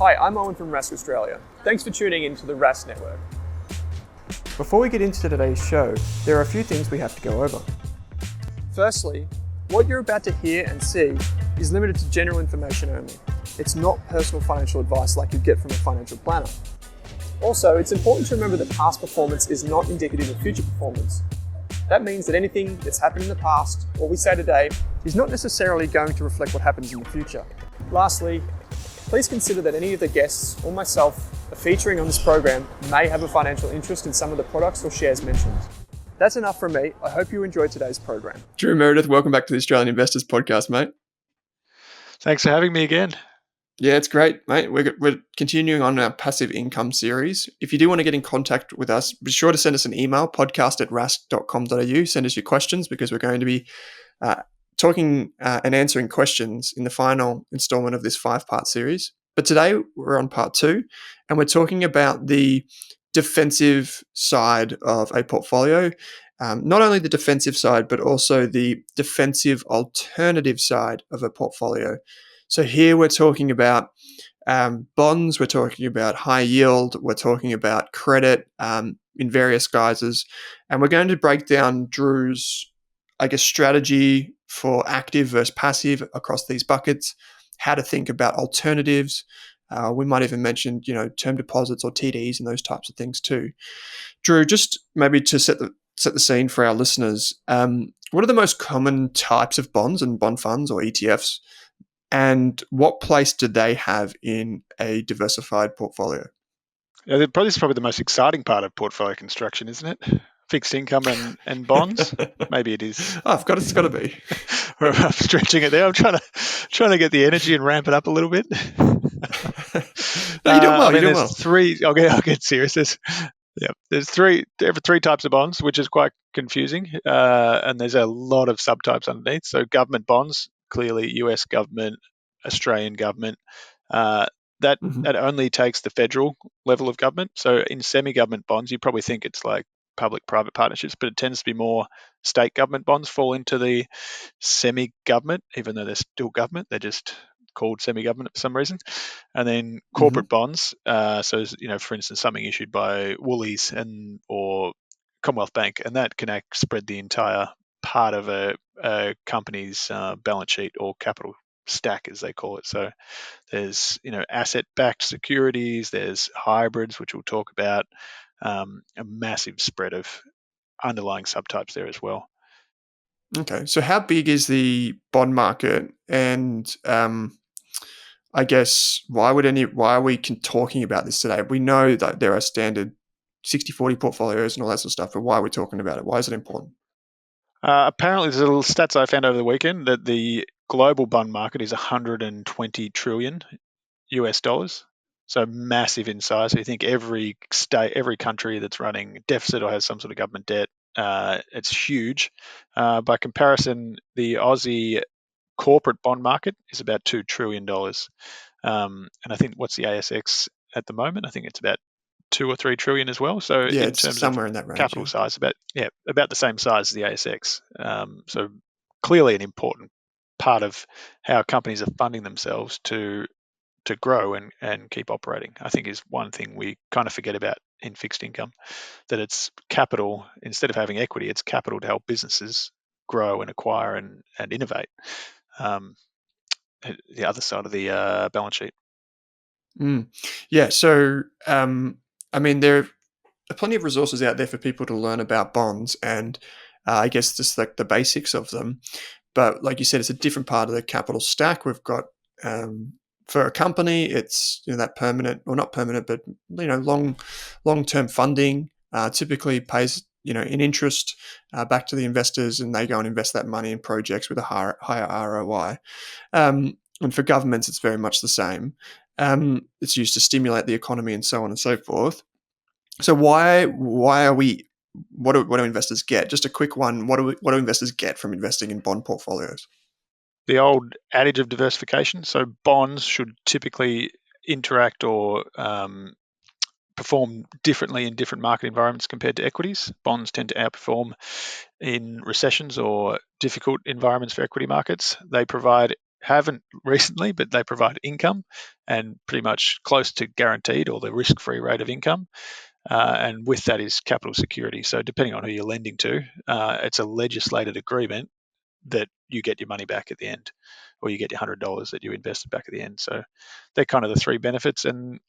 Hi, I'm Owen from Rask Australia. Thanks for tuning in to the Rask Network. Before we get into today's show, there are a few things we have to go over. Firstly, what you're about to hear and see is limited to general information only. It's not personal financial advice like you get from a financial planner. Also, it's important to remember that past performance is not indicative of future performance. That means that anything that's happened in the past, or we say today, is not necessarily going to reflect what happens in the future. Lastly, please consider that any of the guests or myself are featuring on this program may have a financial interest in some of the products or shares mentioned. That's enough from me. I hope you enjoyed today's program. Drew, Meredith, welcome back to the Australian Investors Podcast, mate. Thanks for having me again. Yeah, it's great, mate. We're continuing on our passive income series. If you do want to get in contact with us, be sure to send us an email, podcast@rask.com.au. Send us your questions because we're going to be talking and answering questions in the final installment of this 5-part series. But today we're on part 2, and we're talking about the defensive side of a portfolio. Not only the defensive side, but also the defensive alternative side of a portfolio. So here we're talking about bonds, we're talking about high yield, we're talking about credit in various guises, and we're going to break down Drew's, strategy for active versus passive across these buckets, how to think about alternatives. We might even mention, term deposits or TDs and those types of things too. Drew, just maybe to set the scene for our listeners, what are the most common types of bonds and bond funds or ETFs? And what place do they have in a diversified portfolio? Yeah, this is probably the most exciting part of portfolio construction, isn't it? Fixed income and bonds. Maybe it is. Oh, it's got to be. I'm stretching it there. I'm trying to get the energy and ramp it up a little bit. No, you're doing well. You're doing well. Three. I'll get serious. There's three types of bonds, which is quite confusing, and there's a lot of subtypes underneath. So government bonds, clearly US government, Australian government, that only takes the federal level of government. So in semi-government bonds, you probably think it's like public-private partnerships, but it tends to be more state government bonds fall into the semi-government, even though they're still government. They're just called semi-government for some reason. And then corporate bonds, so for instance, something issued by Woolies or Commonwealth Bank, and that can spread the entire part of a company's balance sheet or capital stack, as they call it. So there's asset-backed securities, there's hybrids, which we'll talk about, a massive spread of underlying subtypes there as well. Okay, so how big is the bond market, and why are we talking about this today? We know that there are standard 60-40 portfolios and all that sort of stuff, but why are we talking about it? Why is it important? Apparently, there's little stats I found over the weekend that the global bond market is $120 trillion US dollars. So massive in size. So you think every state, every country that's running deficit or has some sort of government debt, it's huge. By comparison, the Aussie corporate bond market is about $2 trillion. And I think what's the ASX at the moment? I think it's about 2 or 3 trillion as well. So yeah, in it's terms somewhere of in that range, capital size, about the same size as the ASX. So clearly an important part of how companies are funding themselves to grow and keep operating, I think, is one thing we kind of forget about in fixed income, that it's capital. Instead of having equity, it's capital to help businesses grow and acquire and innovate. The other side of the balance sheet. Yeah, so there are plenty of resources out there for people to learn about bonds, and I guess just like the basics of them. But like you said, it's a different part of the capital stack. We've got for a company, it's that permanent, or not permanent, but long-term funding typically pays in interest back to the investors, and they go and invest that money in projects with a higher ROI. And for governments, it's very much the same. It's used to stimulate the economy and so on and so forth. So why are we? What do investors get? Just a quick one. What do investors get from investing in bond portfolios? The old adage of diversification. So bonds should typically interact or perform differently in different market environments compared to equities. Bonds tend to outperform in recessions or difficult environments for equity markets. They provide haven't recently, but they provide income and pretty much close to guaranteed or the risk-free rate of income. And with that is capital security. So depending on who you're lending to, it's a legislated agreement that you get your money back at the end, or you get your $100 that you invested back at the end. So they're kind of the three benefits. And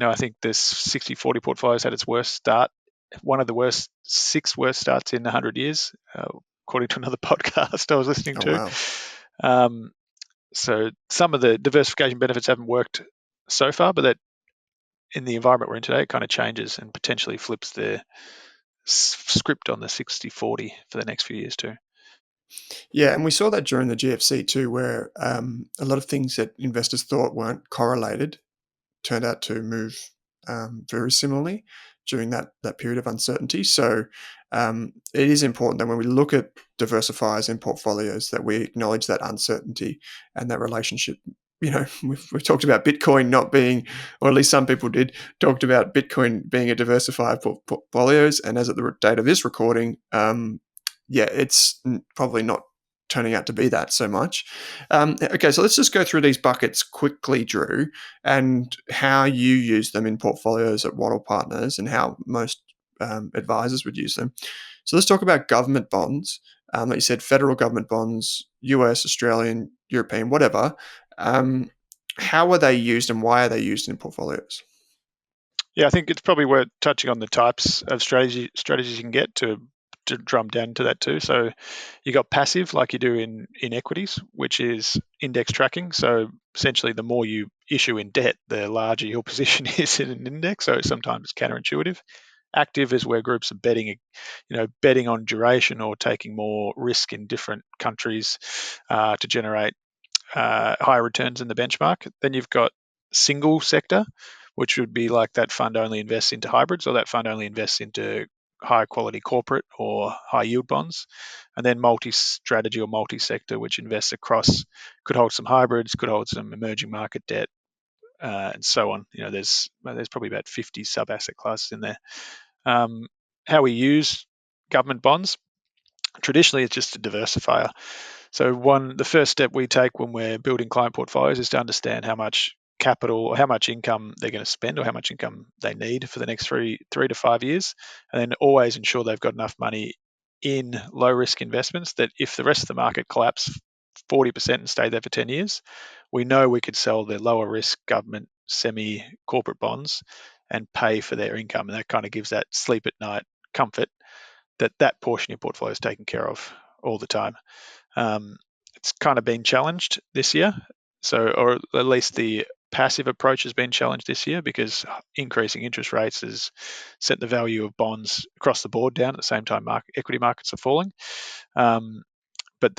I think this 60/40 portfolio's had its worst start, one of the six worst starts in 100 years, according to another podcast I was listening Oh, to. wow. So some of the diversification benefits haven't worked so far, but that in the environment we're in today, it kind of changes and potentially flips the script on the 60/40 for the next few years too. Yeah, and we saw that during the GFC too, where a lot of things that investors thought weren't correlated turned out to move very similarly during that period of uncertainty. So it is important that when we look at diversifiers in portfolios that we acknowledge that uncertainty and that relationship. We've talked about Bitcoin not being, or at least some people did, talked about Bitcoin being a diversifier for portfolios. And as at the date of this recording, it's probably not turning out to be that so much. Okay, so let's just go through these buckets quickly, Drew, and how you use them in portfolios at Waddle Partners and how most advisors would use them. So let's talk about government bonds. Like you said, federal government bonds, US, Australian, European, whatever. How are they used and why are they used in portfolios? Yeah, I think it's probably worth touching on the types of strategies you can get to drum down to that too. So you got passive, like you do in equities, which is index tracking. So essentially, the more you issue in debt, the larger your position is in an index. So sometimes it's counterintuitive. Active is where groups are betting on duration or taking more risk in different countries to generate higher returns in the benchmark. Then you've got single sector, which would be like that fund only invests into hybrids, or that fund only invests into high quality corporate or high yield bonds. And then multi-strategy or multi-sector, which invests across, could hold some hybrids, could hold some emerging market debt, and so on. There's probably about 50 sub-asset classes in there. How we use government bonds, traditionally it's just a diversifier. So the first step we take when we're building client portfolios is to understand how much capital or how much income they're going to spend or how much income they need for the next 3 to 5 years, and then always ensure they've got enough money in low risk investments that if the rest of the market collapsed 40% and stayed there for 10 years, we know we could sell their lower risk government semi corporate bonds and pay for their income, and that kind of gives that sleep at night comfort that portion of your portfolio is taken care of all the time. It's kind of been challenged this year, or at least the passive approach has been challenged this year because increasing interest rates has sent the value of bonds across the board down at the same time equity markets are falling. But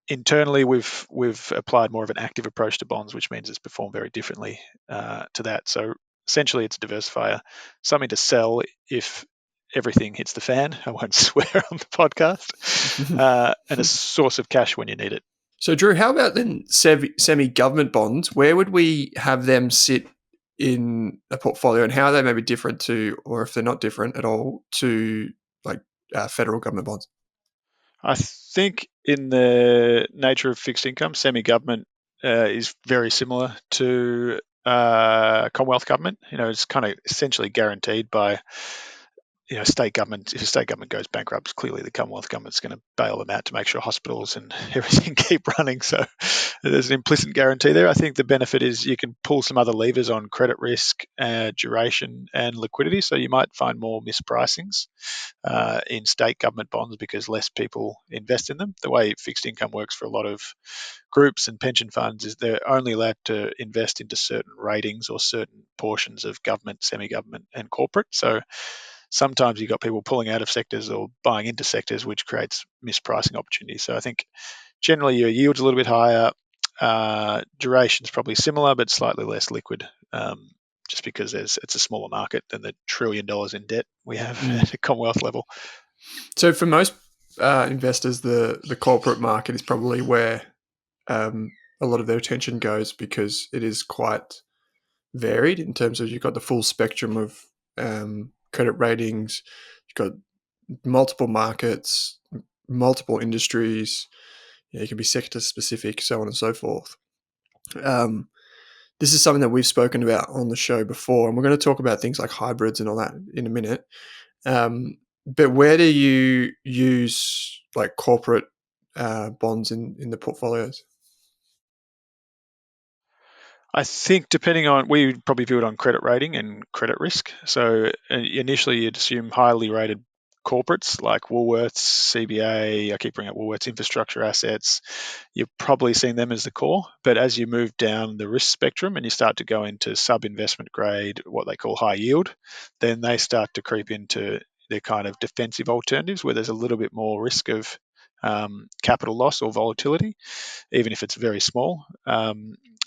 internally we've applied more of an active approach to bonds, which means it's performed very differently to that. So essentially it's a diversifier, something to sell if everything hits the fan. I won't swear on the podcast, and a source of cash when you need it. So, Drew, how about then semi-government bonds? Where would we have them sit in a portfolio, and how are they maybe different to, or if they're not different at all, to like federal government bonds? I think in the nature of fixed income, semi-government is very similar to Commonwealth government. It's kind of essentially guaranteed by state government. If a state government goes bankrupt, clearly the Commonwealth government's going to bail them out to make sure hospitals and everything keep running. So there's an implicit guarantee there. I think the benefit is you can pull some other levers on credit risk, duration, and liquidity. So you might find more mispricings in state government bonds because less people invest in them. The way fixed income works for a lot of groups and pension funds is they're only allowed to invest into certain ratings or certain portions of government, semi-government, and corporate. So sometimes you've got people pulling out of sectors or buying into sectors, which creates mispricing opportunities. So I think generally your yield's a little bit higher. Duration's probably similar, but slightly less liquid, just because it's a smaller market than the $1 trillion in debt we have at the Commonwealth level. So for most investors, the corporate market is probably where a lot of their attention goes because it is quite varied in terms of you've got the full spectrum of credit ratings, you've got multiple markets, multiple industries, it can be sector specific, so on and so forth. This is something that we've spoken about on the show before, and we're going to talk about things like hybrids and all that in a minute. But where do you use like corporate bonds in the portfolios? I think depending on, we would probably view it on credit rating and credit risk. So initially you'd assume highly rated corporates like Woolworths, CBA, I keep bringing up Woolworths, infrastructure assets. You're probably seeing them as the core. But as you move down the risk spectrum and you start to go into sub-investment grade, what they call high yield, then they start to creep into their kind of defensive alternatives where there's a little bit more risk of capital loss or volatility, even if it's very small.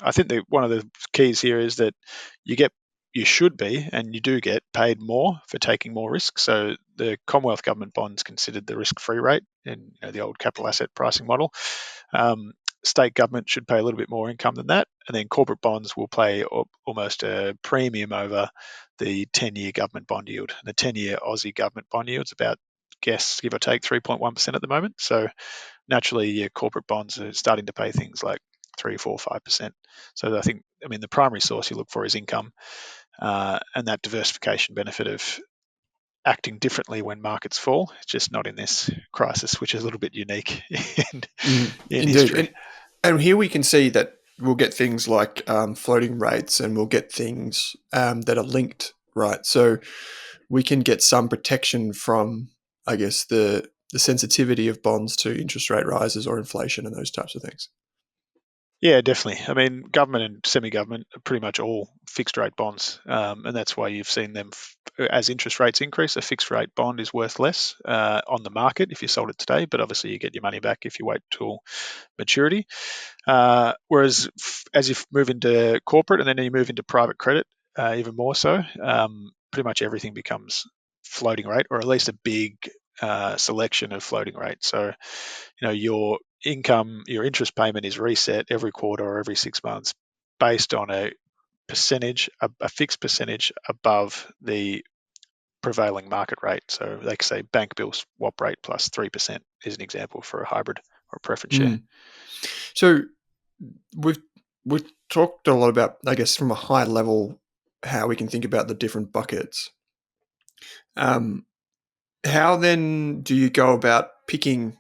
I think that one of the keys here is that you should be, and you do get paid more for taking more risk. So the Commonwealth government bonds considered the risk-free rate in the old capital asset pricing model. State government should pay a little bit more income than that, and then corporate bonds will pay almost a premium over the 10-year government bond yield. And the 10-year Aussie government bond yield is about, give or take, 3.1% at the moment. So naturally, your corporate bonds are starting to pay things like 3, 4, 5%. So the primary source you look for is income, and that diversification benefit of acting differently when markets fall. It's just not in this crisis, which is a little bit unique in history. And here we can see that we'll get things like floating rates, and we'll get things that are linked, right? So we can get some protection from, I guess, the sensitivity of bonds to interest rate rises or inflation and those types of things. Yeah, definitely. I mean, government and semi-government are pretty much all fixed rate bonds, and that's why you've seen them as interest rates increase. A fixed rate bond is worth less on the market if you sold it today, but obviously you get your money back if you wait till maturity. Whereas as you move into corporate and then you move into private credit, even more so, pretty much everything becomes floating rate, or at least a big selection of floating rate. So, your income, your interest payment is reset every quarter or every 6 months based on a percentage, a fixed percentage above the prevailing market rate. So they can say bank bill swap rate plus 3% is an example for a hybrid or a preference share. So we've talked a lot about, I guess, from a high level, how we can think about the different buckets. How then do you go about picking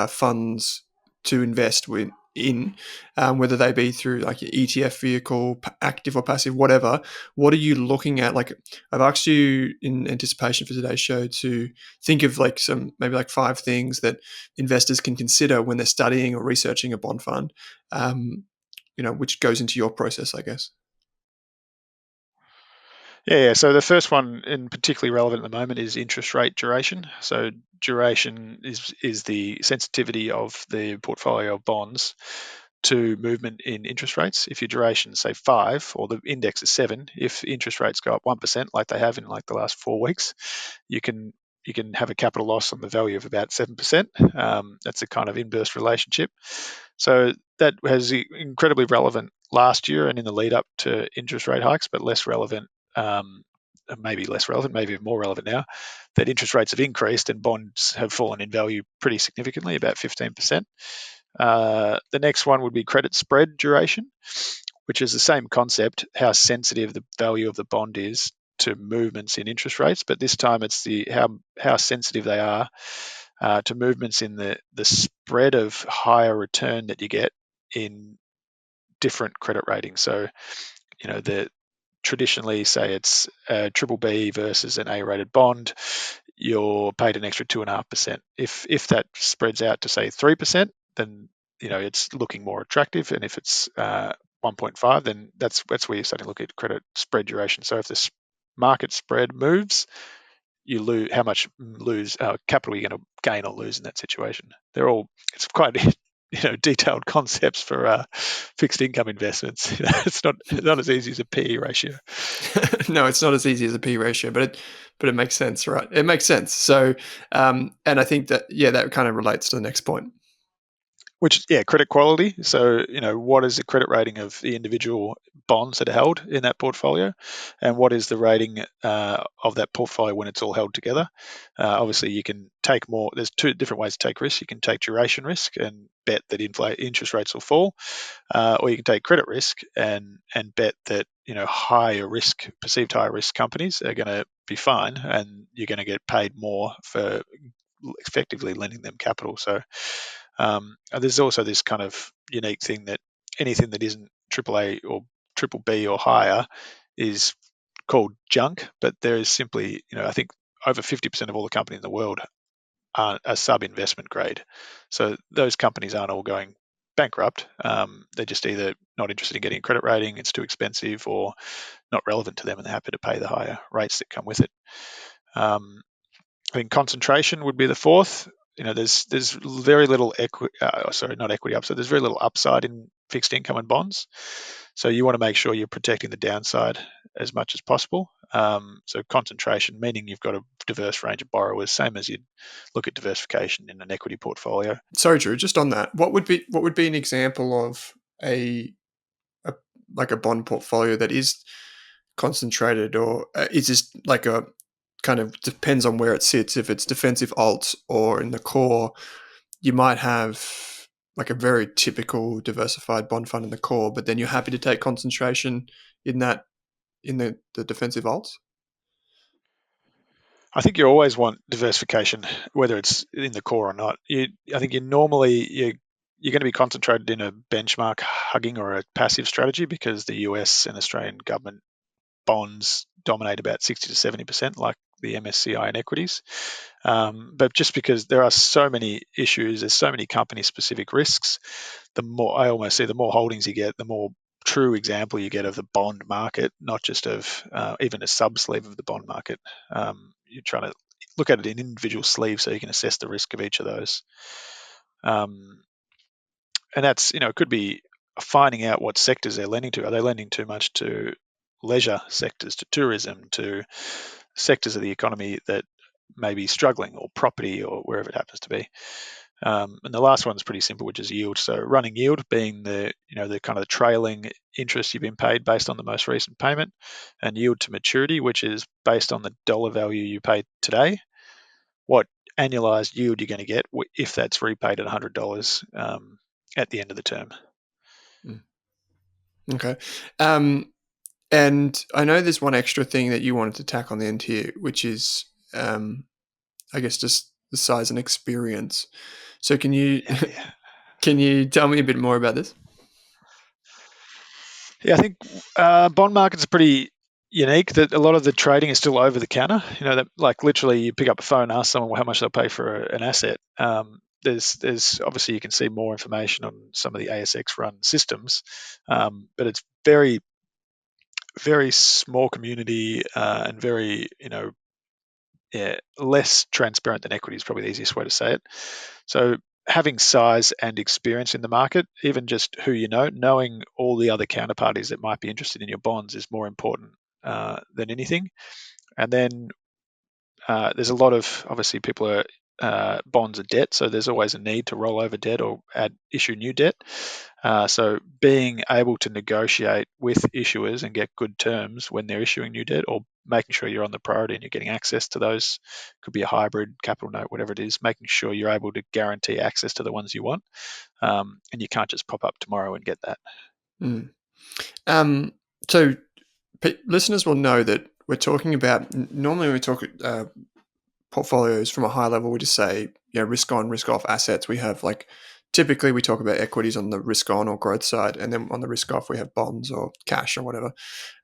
funds to invest in, whether they be through like your ETF vehicle, active or passive, whatever? What are you looking at? Like, I've asked you in anticipation for today's show to think of like maybe 5 things that investors can consider when they're studying or researching a bond fund, which goes into your process, I guess. Yeah. So the first one, and particularly relevant at the moment, is interest rate duration. So duration is the sensitivity of the portfolio of bonds to movement in interest rates. If your duration, say 5, or the index is 7, if interest rates go up 1%, like they have in like the last 4 weeks, you can have a capital loss on the value of about 7%. That's a kind of inverse relationship. So that was incredibly relevant last year and in the lead up to interest rate hikes, but less relevant. Maybe less relevant, maybe more relevant now, that interest rates have increased and bonds have fallen in value pretty significantly, about 15%. The next one would be credit spread duration, which is the same concept, how sensitive the value of the bond is to movements in interest rates, but this time it's how sensitive they are to movements in the spread of higher return that you get in different credit ratings. So, traditionally, say it's a triple B versus an A-rated bond, you're paid an extra 2.5%. If that spreads out to say 3%, then it's looking more attractive, and if it's 1.5, then that's where you're starting to look at credit spread duration. So if the market spread moves, you lose how much capital you're going to gain or lose in that situation. It's quite detailed concepts for fixed income investments. It's not as easy as a PE ratio. No, it's not as easy as a PE ratio, but it makes sense, right? It makes sense. So, and I think that that kind of relates to the next point. Credit quality. So, what is the credit rating of the individual bonds that are held in that portfolio, and what is the rating of that portfolio when it's all held together? Obviously, you can take more. There's two different ways to take risk. You can take duration risk and bet that interest rates will fall, or you can take credit risk and bet that perceived higher risk companies are going to be fine, and you're going to get paid more for effectively lending them capital. So there's also this kind of unique thing that anything that isn't AAA or triple B or higher is called junk, but there is simply, I think over 50% of all the companies in the world are sub-investment grade. So those companies aren't all going bankrupt. They're just either not interested in getting a credit rating, it's too expensive, or not relevant to them, and they're happy to pay the higher rates that come with it. I think concentration would be the fourth. There's very little not equity upside. There's very little upside in fixed income and bonds. So you want to make sure you're protecting the downside as much as possible. So concentration, meaning you've got a diverse range of borrowers, same as you'd look at diversification in an equity portfolio. Sorry, Drew, just on that, what would be an example of a bond portfolio that is concentrated, or is this like a kind of depends on where it sits? If it's defensive alts or in the core, you might have like a very typical diversified bond fund in the core, but then you're happy to take concentration in the defensive alts. I think you always want diversification, whether it's in the core or not. I think you're going to be concentrated in a benchmark hugging or a passive strategy, because the US and Australian government bonds dominate about 60 to 70%, like the MSCI and equities. But just because there are so many issues, there's so many company-specific risks, the more holdings you get, the more true example you get of the bond market, not just of even a sub-sleeve of the bond market. You're trying to look at it in individual sleeves so you can assess the risk of each of those. And that's, it could be finding out what sectors they're lending to. Are they lending too much to leisure sectors, to tourism, to sectors of the economy that may be struggling, or property, or wherever it happens to be? And the last one is pretty simple, which is yield. So running yield being the kind of the trailing interest you've been paid based on the most recent payment, and yield to maturity, which is based on the dollar value you paid today, what annualized yield you're going to get if that's repaid at $100 at the end of the term. Okay. And I know there's one extra thing that you wanted to tack on the end here, which is, I guess, just the size and experience. So can you tell me a bit more about this? Yeah, I think bond markets are pretty unique. That a lot of the trading is still over the counter. That like literally you pick up a phone and ask someone how much they'll pay for an asset. There's obviously you can see more information on some of the ASX run systems, but it's very, very small community and very less transparent than equity is probably the easiest way to say it. So having size and experience in the market, even just who knowing all the other counterparties that might be interested in your bonds is more important than anything. And then there's a lot of, obviously, people are bonds are debt, so there's always a need to roll over debt or issue new debt. So being able to negotiate with issuers and get good terms when they're issuing new debt, or making sure you're on the priority and you're getting access to those, could be a hybrid capital note, whatever it is, making sure you're able to guarantee access to the ones you want, and you can't just pop up tomorrow and get that. So listeners will know that we're talking about, normally when we talk portfolios from a high level, we just say, risk on, risk off assets. We have typically we talk about equities on the risk on or growth side, and then on the risk off we have bonds or cash or whatever.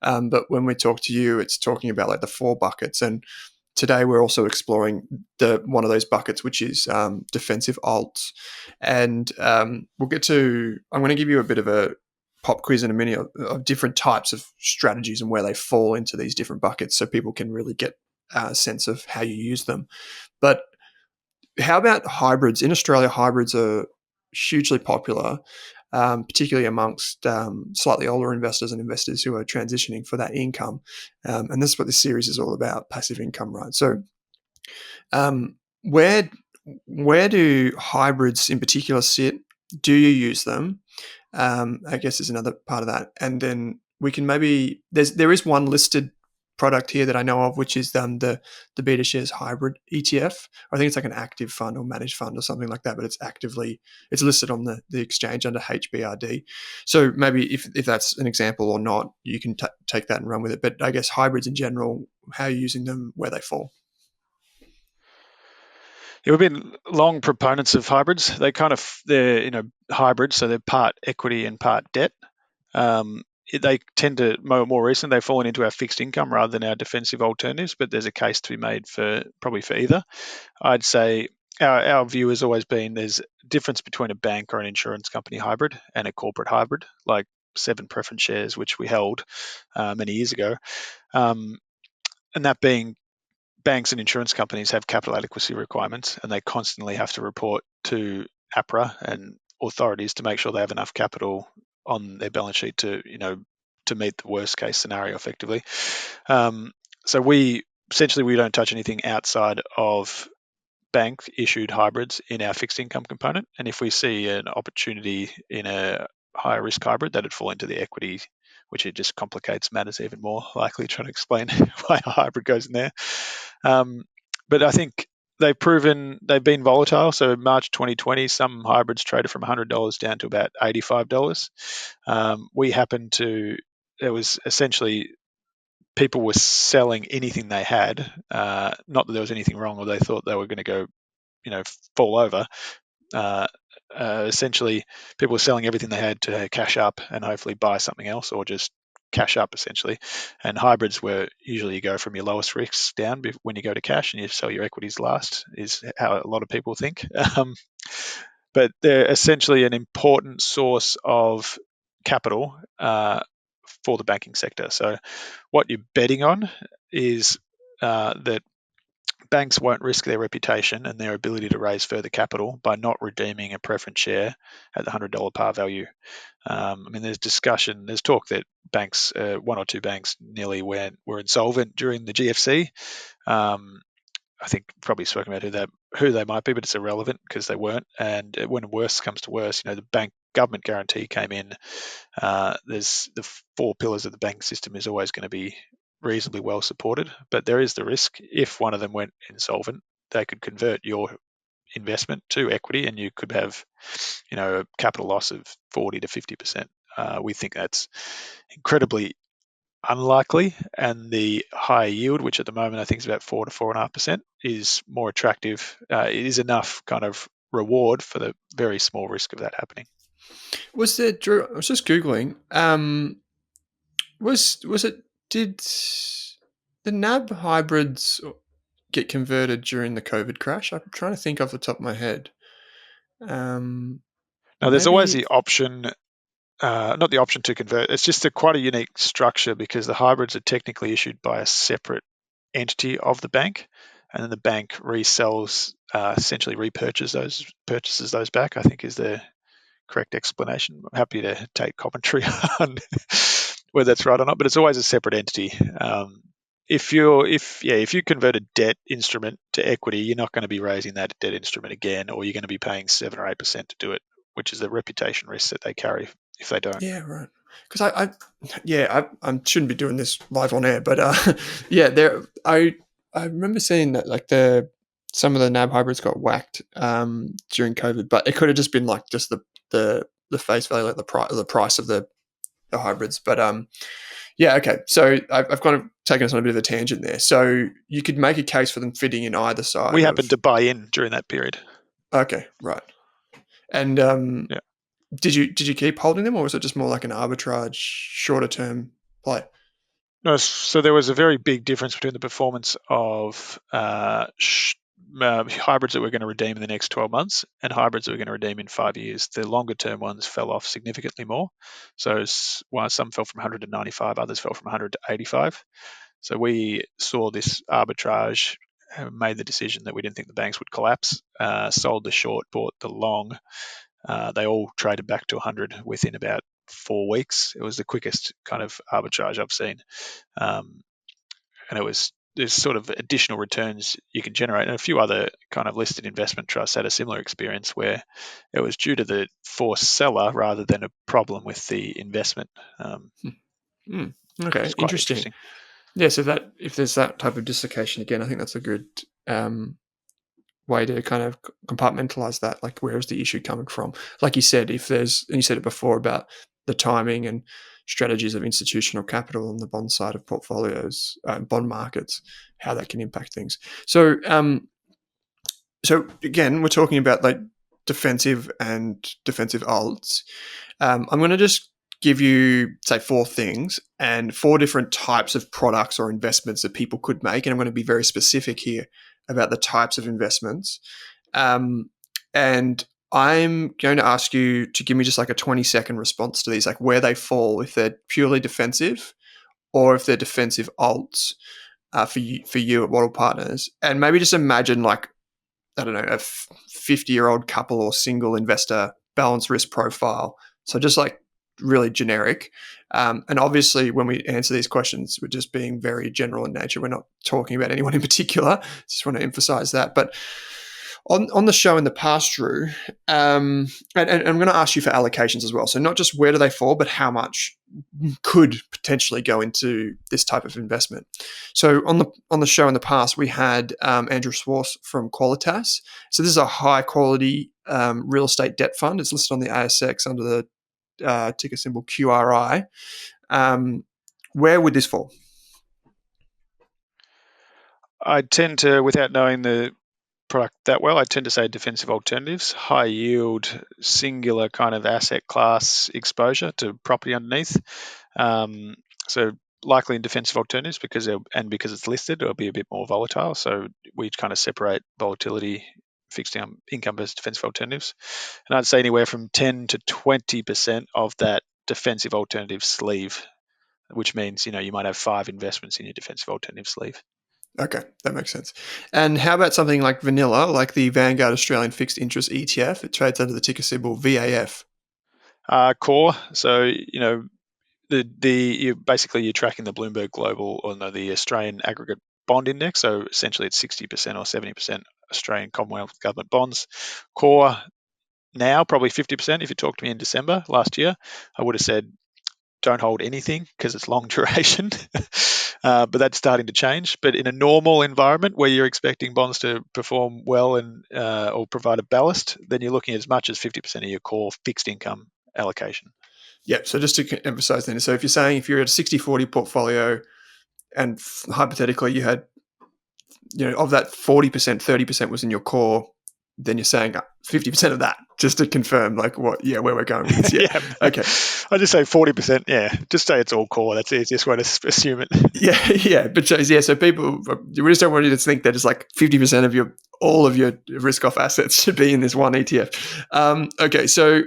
But when we talk to you, it's talking about the 4 buckets. And today we're also exploring one of those buckets, which is defensive alts. And we'll get to, I'm going to give you a bit of a pop quiz in a minute of different types of strategies and where they fall into these different buckets, so people can really get a sense of how you use them. But how about hybrids? In Australia, hybrids are hugely popular, particularly amongst slightly older investors and investors who are transitioning for that income. And this is what this series is all about, passive income, right? So where do hybrids in particular sit Do you use them? I guess is another part of that. And then we can maybe there is one listed product here that I know of, which is the BetaShares hybrid ETF. I think it's like an active fund or managed fund or something like that, but it's listed on the exchange under HBRD. So maybe if that's an example or not, you can take that and run with it. But I guess hybrids in general, how are you using them, where they fall? Yeah, we've been long proponents of hybrids. They're hybrids, so they're part equity and part debt. They tend to more recently they've fallen into our fixed income rather than our defensive alternatives, but there's a case to be made for either. I'd say our view has always been there's a difference between a bank or an insurance company hybrid and a corporate hybrid, like 7 preference shares, which we held many years ago. And that being, banks and insurance companies have capital adequacy requirements, and they constantly have to report to APRA and authorities to make sure they have enough capital on their balance sheet to meet the worst case scenario effectively. So we don't touch anything outside of bank issued hybrids in our fixed income component, and if we see an opportunity in a higher risk hybrid, that'd fall into the equity, which it just complicates matters even more. Likely trying to explain why a hybrid goes in there. But I think they've been volatile. So March 2020, some hybrids traded from $100 down to about $85. It was essentially people were selling anything they had. Not that there was anything wrong, or they thought they were going to go, fall over. Essentially, people were selling everything they had to cash up and hopefully buy something else, or just cash up essentially. And hybrids were usually you go from your lowest risks down when you go to cash, and you sell your equities last, is how a lot of people think. But they're essentially an important source of capital for the banking sector. So what you're betting on is that banks won't risk their reputation and their ability to raise further capital by not redeeming a preference share at the $100 par value. There's talk that banks, 1 or 2 banks nearly were insolvent during the GFC. I think probably spoken about who they might be, but it's irrelevant because they weren't. And when worse comes to worse, the bank government guarantee came in. There's the 4 pillars of the banking system is always going to be reasonably well supported, but there is the risk if one of them went insolvent, they could convert your investment to equity, and you could have, a capital loss of 40 to 50%. We think that's incredibly unlikely, and the higher yield, which at the moment I think is about 4 to 4.5%, is more attractive. It is enough kind of reward for the very small risk of that happening. Was there, Drew? I was just googling. Did the NAB hybrids get converted during the COVID crash? I'm trying to think off the top of my head. Now, there's always the option, not the option to convert. It's just quite a unique structure because the hybrids are technically issued by a separate entity of the bank, and then the bank resells, essentially purchases those back, I think is the correct explanation. I'm happy to take commentary on whether that's right or not, but it's always a separate entity. If you convert a debt instrument to equity, you're not going to be raising that debt instrument again, or you're going to be paying 7 or 8% to do it, which is the reputation risk that they carry if they don't. Yeah, right. Because I shouldn't be doing this live on air, but I remember seeing that some of the NAB hybrids got whacked during COVID, but it could have just been like just the face value, like the price of the hybrids. But okay. So I've kind of taken us on a bit of a tangent there. So you could make a case for them fitting in either side. We happened to buy in during that period. Okay, right. And yeah. Did you keep holding them, or was it just more like an arbitrage, shorter term play? No, so there was a very big difference between the performance of hybrids that we're going to redeem in the next 12 months and hybrids that we're going to redeem in 5 years. The longer term ones fell off significantly more. So while some fell from 100 to 95, others fell from 100 to 85. So we saw this arbitrage, made the decision that we didn't think the banks would collapse, sold the short, bought the long. They all traded back to 100 within about 4 weeks. It was the quickest kind of arbitrage I've seen. And it was there's sort of additional returns you can generate. And a few other kind of listed investment trusts had a similar experience where it was due to the forced seller rather than a problem with the investment. Okay, It's quite interesting. Yeah, so that if there's that type of dislocation again, I think that's a good way to kind of compartmentalize that. Like, where is the issue coming from? Like you said, if there's, and you said it before about the timing and strategies of institutional capital on the bond side of portfolios, bond markets, how that can impact things. So, so again, we're talking about like defensive and defensive alts. I'm going to just give you, say, 4 things and 4 different types of products or investments that people could make. And I'm going to be very specific here about the types of investments. And I'm going to ask you to give me just like a 20-second response to these, like where they fall, if they're purely defensive or if they're defensive alts for you at Wattle Partners. And maybe just imagine like, I don't know, a 50-year-old couple or single investor balance risk profile. So just like really generic. And obviously when we answer these questions, we're just being very general in nature. We're not talking about anyone in particular. Just want to emphasize that. But on the show in the past, Drew, and I'm going to ask you for allocations as well. So not just where do they fall, but how much could potentially go into this type of investment. So on the show in the past, we had Andrew Swartz from Qualitas. So this is a high quality real estate debt fund. It's listed on the ASX under the ticker symbol QRI. Where would this fall? I tend to, without knowing the product that well, I tend to say defensive alternatives, high yield, singular kind of asset class exposure to property underneath. So likely in defensive alternatives because it's listed, it'll be a bit more volatile. So we kind of separate volatility, fixed income versus defensive alternatives. And I'd say anywhere from 10 to 20% of that defensive alternative sleeve, which means, you might have 5 investments in your defensive alternative sleeve. Okay, that makes sense. And how about something like vanilla, like the Vanguard Australian Fixed Interest ETF? It trades under the ticker symbol VAF. Core. So you're tracking the Bloomberg Global the Australian Aggregate Bond Index. So essentially, it's 60% or 70% Australian Commonwealth government bonds. Core now probably 50%. If you talked to me in December last year, I would have said don't hold anything because it's long duration. But that's starting to change. But in a normal environment where you're expecting bonds to perform well and or provide a ballast, then you're looking at as much as 50% of your core fixed income allocation. Yeah. So just to emphasize then, so if you're saying if you're at a 60-40 portfolio and hypothetically you had, of that 40%, 30% was in your core, then you're saying 50% of that, just to confirm where we're going with this. Yeah. Okay. I just say 40%. Yeah. Just say it's all core. That's the easiest way to assume it. Yeah. But so people, we just don't want you to think that it's like 50% of all of your risk off assets should be in this one ETF. Okay. So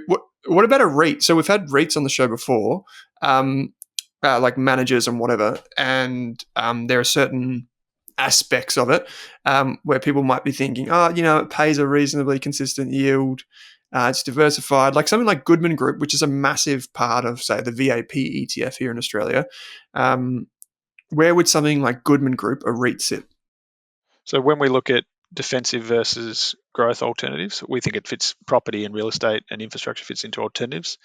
what about a REIT? So we've had REITs on the show before, like managers and whatever, and there are certain aspects of it where people might be thinking, it pays a reasonably consistent yield. It's diversified, like something like Goodman Group, which is a massive part of, say, the VAP ETF here in Australia. Where would something like Goodman Group, a REIT, sit? So when we look at defensive versus growth alternatives, we think it fits property and real estate, and infrastructure fits into alternatives.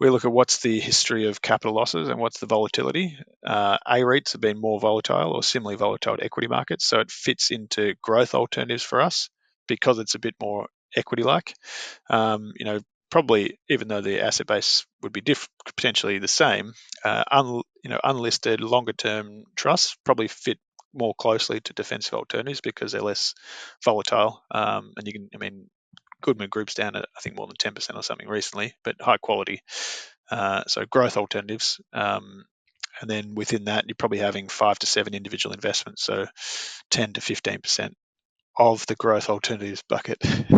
We look at what's the history of capital losses and what's the volatility. REITs have been more volatile or similarly volatile to equity markets, so it fits into growth alternatives for us because it's a bit more equity-like. Probably even though the asset base would be potentially the same, unlisted longer-term trusts probably fit more closely to defensive alternatives because they're less volatile. And Goodman Group's down at I think more than 10% or something recently, but high quality. So growth alternatives. And then within that, you're probably having 5 to 7 individual investments, so 10 to 15% of the growth alternatives bucket.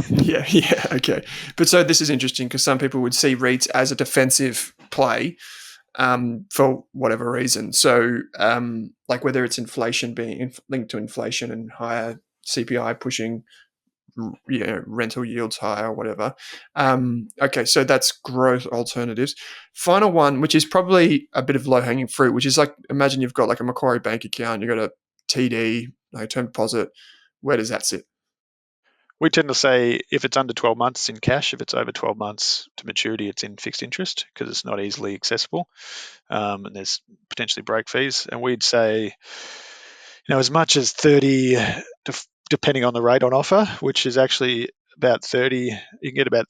Yeah, okay. But so this is interesting because some people would see REITs as a defensive play for whatever reason. So like whether it's inflation being linked to inflation and higher CPI pushing rental yields higher or whatever. Okay, so that's growth alternatives. Final one, which is probably a bit of low-hanging fruit, which is like, imagine you've got like a Macquarie Bank account, you've got a TD, like term deposit, where does that sit? We tend to say if it's under 12 months, it's in cash. If it's over 12 months to maturity, it's in fixed interest because it's not easily accessible, and there's potentially break fees. And we'd say, as much as 30, depending on the rate on offer, which is actually about 30, you can get about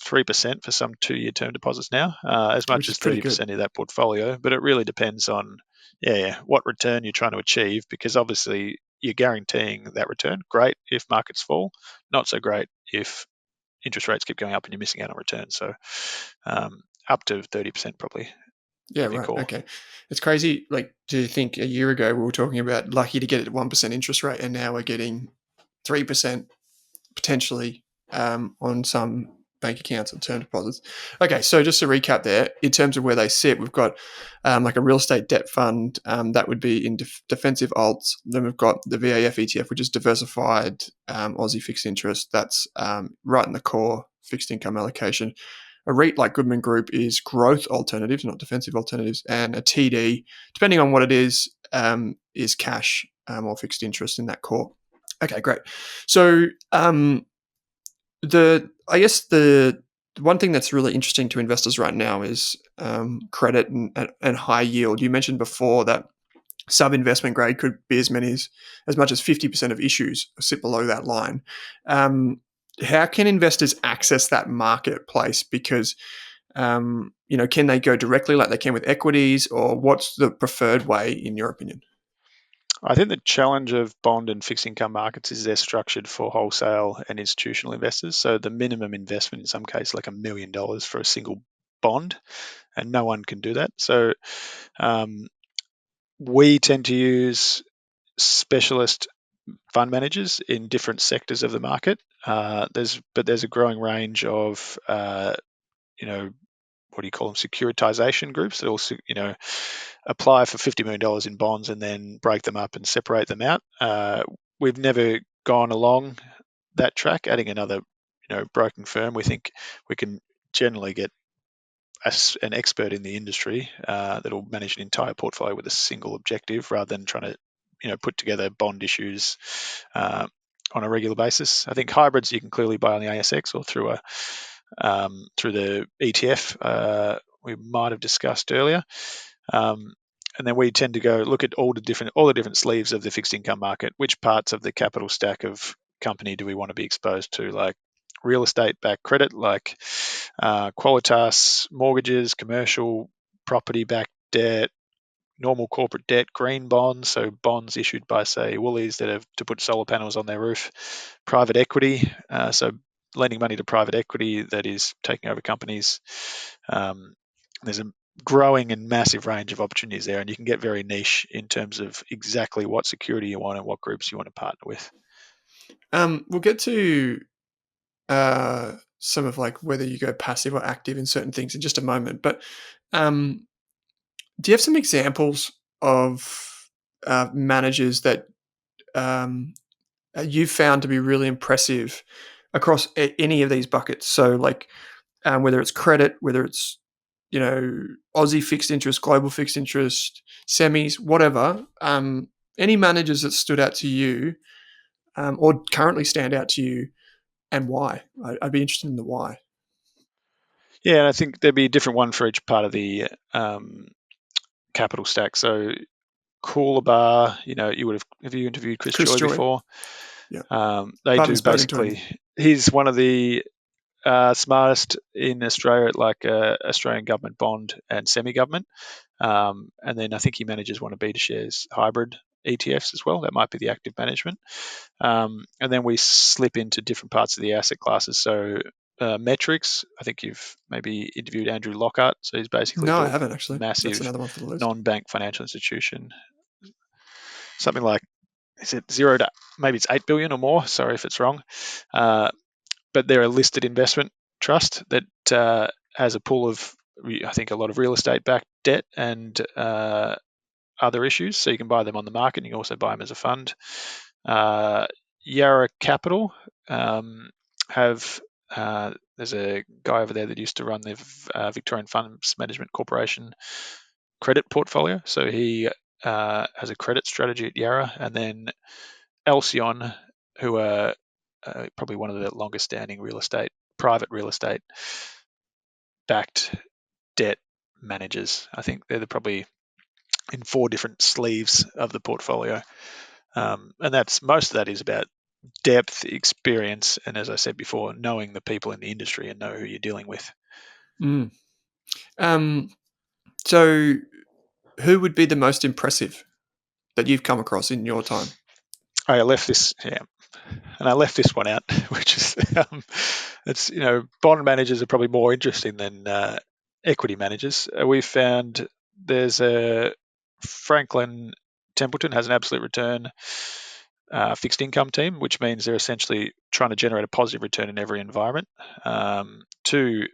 3% for some 2-year term deposits now, as much as 30% of that portfolio. But it really depends on, what return you're trying to achieve, because obviously you're guaranteeing that return. Great if markets fall, not so great if interest rates keep going up and you're missing out on returns. So up to 30% probably. Yeah, right. Okay. It's crazy. Like, do you think a year ago we were talking about lucky to get a 1% interest rate, and now we're getting 3% potentially on some bank accounts and term deposits? Okay, so just to recap there, in terms of where they sit, we've got like a real estate debt fund that would be in defensive alts. Then we've got the VAF ETF, which is diversified Aussie fixed interest. That's right in the core fixed income allocation. A REIT like Goodman Group is growth alternatives, not defensive alternatives, and a TD, depending on what it is cash or fixed interest in that core. Okay, great. So I guess the one thing that's really interesting to investors right now is credit and high yield. You mentioned before that sub-investment grade could be as much as 50% of issues sit below that line. How can investors access that marketplace? Because can they go directly like they can with equities, or what's the preferred way in your opinion? I think the challenge of bond and fixed income markets is they're structured for wholesale and institutional investors. So the minimum investment in some cases like $1 million for a single bond, and no one can do that. So we tend to use specialist fund managers in different sectors of the market. There's a growing range of what do you call them, securitization groups that also apply for $50 million in bonds and then break them up and separate them out. We've never gone along that track, adding another broking firm. We think we can generally get an expert in the industry that'll manage an entire portfolio with a single objective, rather than trying to put together bond issues on a regular basis. I think hybrids you can clearly buy on the ASX or through the ETF we might have discussed earlier. And then we tend to go look at all the different sleeves of the fixed income market. Which parts of the capital stack of company do we want to be exposed to? Like real estate backed credit, like Qualitas mortgages, commercial property backed debt, normal corporate debt, green bonds, so bonds issued by, say, Woolies that have to put solar panels on their roof, private equity, so lending money to private equity that is taking over companies. There's a growing and massive range of opportunities there, and you can get very niche in terms of exactly what security you want and what groups you want to partner with. We'll get to some of like whether you go passive or active in certain things in just a moment, but do you have some examples of managers that you've found to be really impressive across any of these buckets? So like whether it's credit, whether it's Aussie fixed interest, global fixed interest, semis, whatever. Any managers that stood out to you or currently stand out to you, and why? I'd be interested in the why. Yeah, and I think there'd be a different one for each part of the capital stack. So Coolabah, have you interviewed Chris Joy before? Yeah. They do basically. He's one of the smartest in Australia at like Australian government bond and semi-government. And then I think he manages one of BetaShares hybrid ETFs as well. That might be the active management. And then we slip into different parts of the asset classes. So metrics, I think you've maybe interviewed Andrew Lockhart. So he's basically I haven't actually. Massive. That's another one for the list. Non-bank financial institution. Something like, is it 0 to maybe it's 8 billion or more? Sorry if it's wrong. But they're a listed investment trust that has a pool of, I think, a lot of real estate backed debt and other issues. So you can buy them on the market, and you can also buy them as a fund. Yarra Capital there's a guy over there that used to run the Victorian Funds Management Corporation credit portfolio. So he has a credit strategy at Yarra, and then Alcyon, who are probably one of the longest standing private real estate backed debt managers. I think they're probably in 4 different sleeves of the portfolio. And that's most of that is about depth, experience, and as I said before, knowing the people in the industry and know who you're dealing with. Mm. So who would be the most impressive that you've come across in your time? I left this, and I left this one out, which is it's bond managers are probably more interesting than equity managers. We found there's a Franklin Templeton has an absolute return fixed income team, which means they're essentially trying to generate a positive return in every environment. 2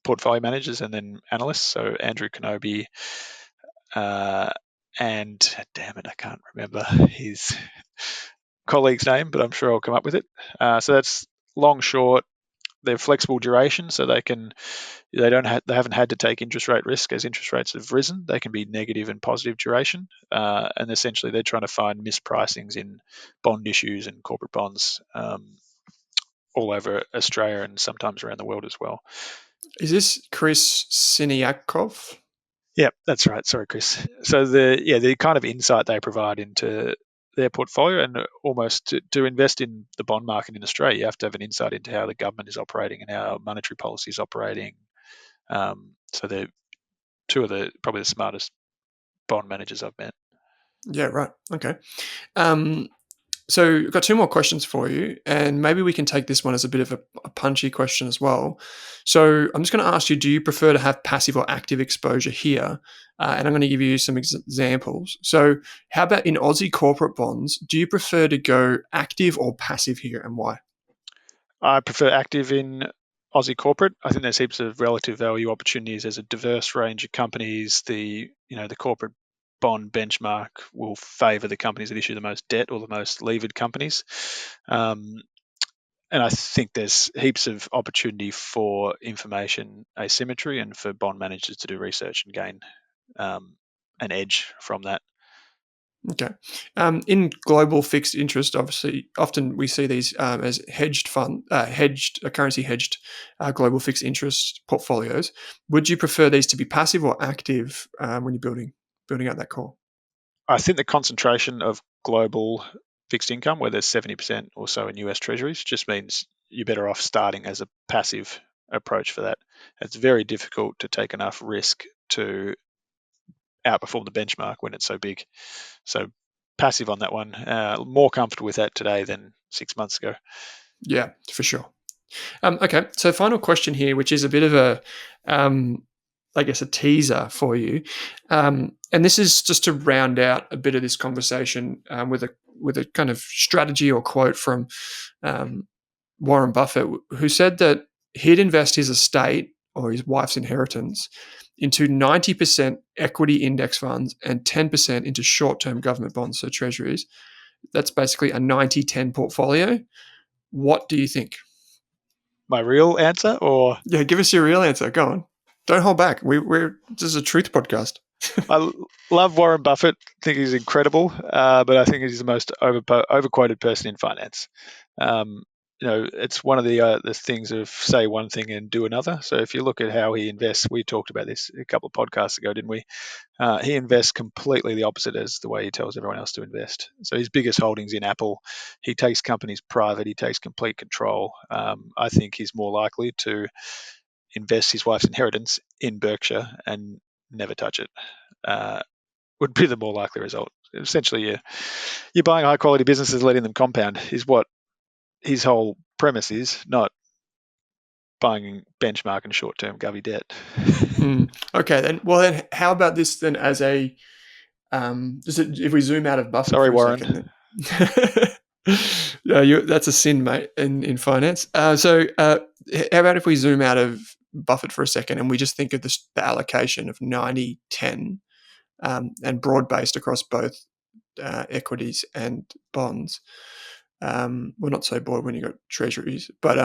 portfolio managers and then analysts. So Andrew Kenobi and damn it, I can't remember his colleague's name, but I'm sure I'll come up with it. So that's long, short. They're flexible duration, so they haven't had to take interest rate risk as interest rates have risen. They can be negative and positive duration, and essentially they're trying to find mispricings in bond issues and corporate bonds all over Australia and sometimes around the world as well. Is this Chris Siniakov? Yeah, that's right. Sorry, Chris. So the kind of insight they provide into their portfolio, and almost to invest in the bond market in Australia, you have to have an insight into how the government is operating and how monetary policy is operating. So they're 2 of probably the smartest bond managers I've met. Yeah, right. Okay. So I've got 2 more questions for you, and maybe we can take this one as a bit of a punchy question as well. So I'm just going to ask you, do you prefer to have passive or active exposure here? And I'm going to give you some examples. So how about in Aussie corporate bonds, do you prefer to go active or passive here, and why? I prefer active in Aussie corporate. I think there's heaps of relative value opportunities. There's a diverse range of companies. The corporate bond benchmark will favour the companies that issue the most debt or the most levered companies. And I think there's heaps of opportunity for information asymmetry and for bond managers to do research and gain an edge from that. Okay. In global fixed interest, obviously, often we see these as currency hedged global fixed interest portfolios. Would you prefer these to be passive or active when you're building out that core? I think the concentration of global fixed income, where there's 70% or so in US Treasuries, just means you're better off starting as a passive approach for that. It's very difficult to take enough risk to outperform the benchmark when it's so big. So passive on that one. More comfortable with that today than 6 months ago. Yeah, for sure. Okay, so final question here, which is a bit of a, I guess, a teaser for you, and this is just to round out a bit of this conversation with a kind of strategy or quote from Warren Buffett, who said that he'd invest his estate or his wife's inheritance into 90% equity index funds and 10% into short-term government bonds, so treasuries. That's basically a 90-10 portfolio. What do you think? My real answer, or Yeah, give us your real answer. Go on. Don't hold back. This is a truth podcast. I love Warren Buffett. I think he's incredible, but I think he's the most overquoted person in finance. It's one of the things of say one thing and do another. So if you look at how he invests, we talked about this a couple of podcasts ago, didn't we? He invests completely the opposite as the way he tells everyone else to invest. So his biggest holdings in Apple, he takes companies private, he takes complete control. I think he's more likely to invest his wife's inheritance in Berkshire and never touch it. Would be the more likely result. Essentially, you're buying high quality businesses, letting them compound is what his whole premise is, not buying benchmark and short term govy debt. Okay, then how about this then as a if we zoom out of Buffett Sorry, for a Warren. second, yeah, that's a sin, mate, in finance. So how about if we zoom out of Buffett for a second and we just think of the allocation of 90-10 and broad-based across both equities and bonds. Well, not so broad when you got treasuries, but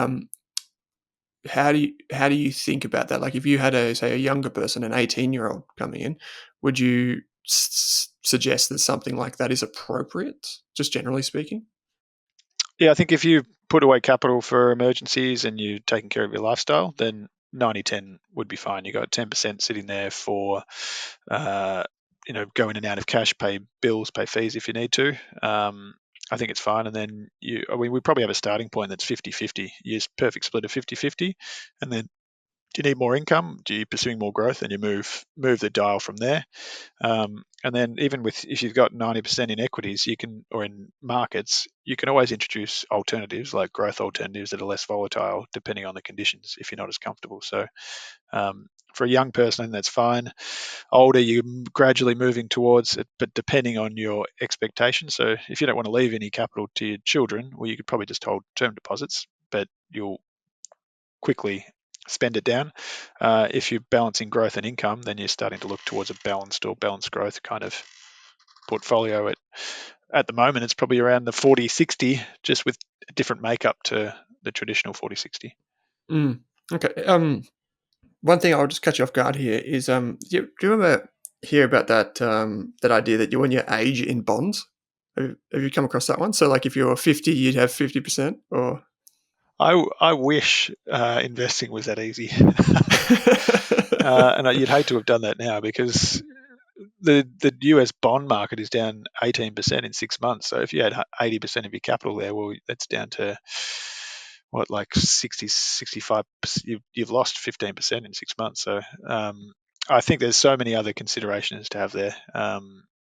how do you think about that? Like if you had a younger person, an 18-year-old coming in, would you suggest that something like that is appropriate, just generally speaking? Yeah, I think if you put away capital for emergencies and you're taking care of your lifestyle, then 90-10 would be fine. You got 10% sitting there for, go in and out of cash, pay bills, pay fees if you need to. I think it's fine. And then we probably have a starting point that's 50-50. Use perfect split of 50-50. And then do you need more income? Do you pursuing more growth? And you move the dial from there. And then even if you've got 90% in equities, or in markets, you can always introduce alternatives like growth alternatives that are less volatile depending on the conditions if you're not as comfortable. So for a young person, that's fine. Older, you're gradually moving towards it, but depending on your expectations. So if you don't want to leave any capital to your children, well, you could probably just hold term deposits, but you'll quickly spend it down. If you're balancing growth and income, then you're starting to look towards a balanced growth kind of portfolio. At the moment, it's probably around the 40-60, just with a different makeup to the traditional 40-60. Okay. One thing I'll just catch you off guard here is, do you remember hear about that that idea that when you age in bonds? Have you come across that one? So like if you're 50, you'd have 50%, or I wish investing was that easy. And you'd hate to have done that now, because the US bond market is down 18% in 6 months. So if you had 80% of your capital there, well, that's down to like 60, 65%. You've lost 15% in 6 months. So I think there's so many other considerations to have there.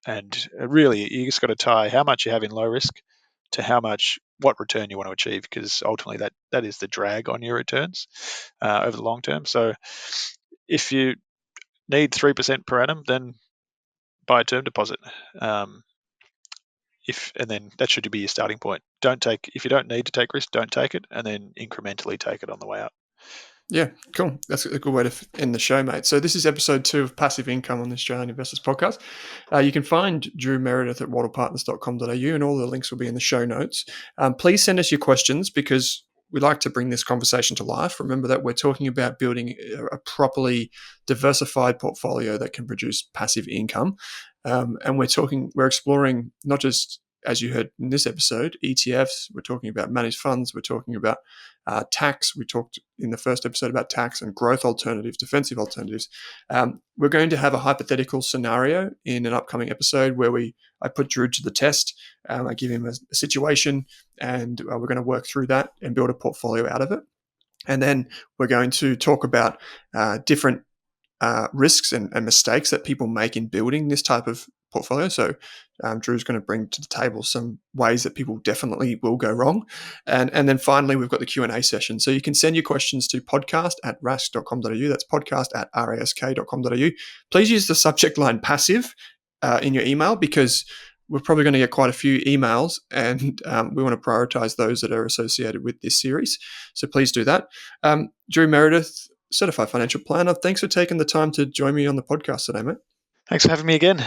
And really, you just got to tie how much you have in low risk to what return you want to achieve, because ultimately that is the drag on your returns over the long term. So if you need 3% per annum, then buy a term deposit. And then that should be your starting point. If you don't need to take risk, don't take it, and then incrementally take it on the way up. Yeah, cool. That's a good way to end the show, mate. So this is episode 2 of Passive Income on the Australian Investors Podcast. You can find Drew Meredith at wattlepartners.com.au, and all the links will be in the show notes. Please send us your questions, because we like to bring this conversation to life. Remember that we're talking about building a properly diversified portfolio that can produce passive income. And we're exploring not just, as you heard in this episode, ETFs. We're talking about managed funds. We're talking about tax. We talked in the first episode about tax and growth alternatives, defensive alternatives. We're going to have a hypothetical scenario in an upcoming episode where I put Drew to the test. I give him a situation, and we're going to work through that and build a portfolio out of it. And then we're going to talk about different risks and mistakes that people make in building this type of portfolio. So Drew's going to bring to the table some ways that people definitely will go wrong. And then finally, we've got the Q&A session. So you can send your questions to podcast@rask.com.au. That's podcast@rask.com.au. Please use the subject line passive in your email, because we're probably going to get quite a few emails, and we want to prioritize those that are associated with this series. So please do that. Drew Meredith, Certified Financial Planner, thanks for taking the time to join me on the podcast today, mate. Thanks for having me again.